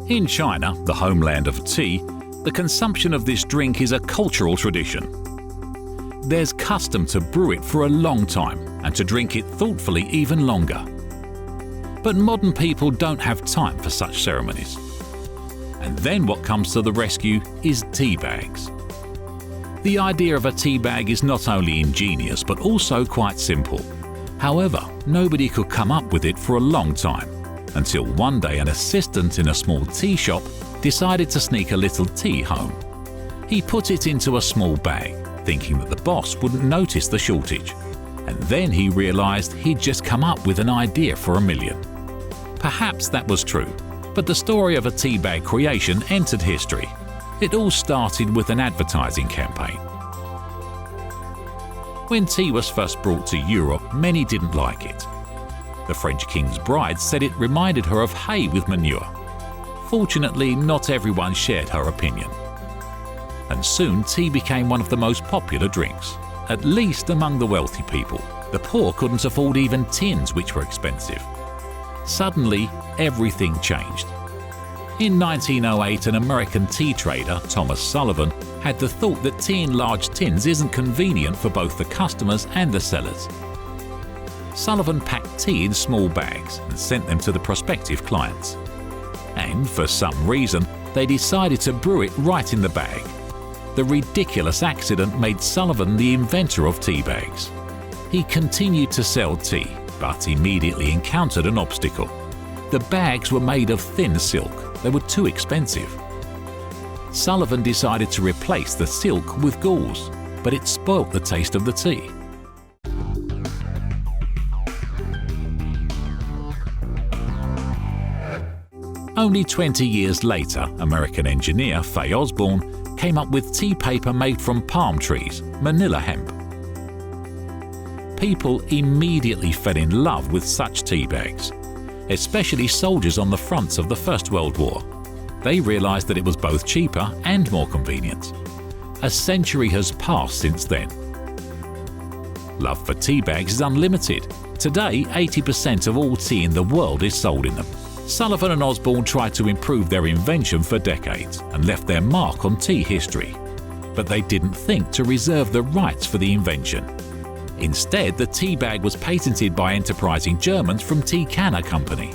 In China, the homeland of tea, the consumption of this drink is a cultural tradition. There's custom to brew it for a long time and to drink it thoughtfully even longer. But modern people don't have time for such ceremonies. And then what comes to the rescue is tea bags. The idea of a tea bag is not only ingenious but also quite simple. However, nobody could come up with it for a long time, until one day an assistant in a small tea shop decided to sneak a little tea home. He put it into a small bag, thinking that the boss wouldn't notice the shortage. And then he realized he'd just come up with an idea for $1 million. Perhaps that was true, but the story of a tea bag creation entered history. It all started with an advertising campaign. When tea was first brought to Europe, many didn't like it. The French king's bride said it reminded her of hay with manure. Fortunately, not everyone shared her opinion. And soon tea became one of the most popular drinks, at least among the wealthy people. The poor couldn't afford even tins, which were expensive. Suddenly, everything changed. In 1908, an American tea trader, Thomas Sullivan, had the thought that tea in large tins isn't convenient for both the customers and the sellers. Sullivan packed tea in small bags and sent them to the prospective clients. And for some reason, they decided to brew it right in the bag. The ridiculous accident made Sullivan the inventor of tea bags. He continued to sell tea, but immediately encountered an obstacle. The bags were made of thin silk. They were too expensive. Sullivan decided to replace the silk with gauze, but it spoilt the taste of the tea. Only 20 years later, American engineer Faye Osborne came up with tea paper made from palm trees, manila hemp. People immediately fell in love with such tea bags, especially soldiers on the fronts of the First World War. They realized that it was both cheaper and more convenient. A century has passed since then. Love for tea bags is unlimited. Today, 80% of all tea in the world is sold in them. Sullivan and Osborne tried to improve their invention for decades and left their mark on tea history. But they didn't think to reserve the rights for the invention. Instead, the tea bag was patented by enterprising Germans from Tea Canner Company.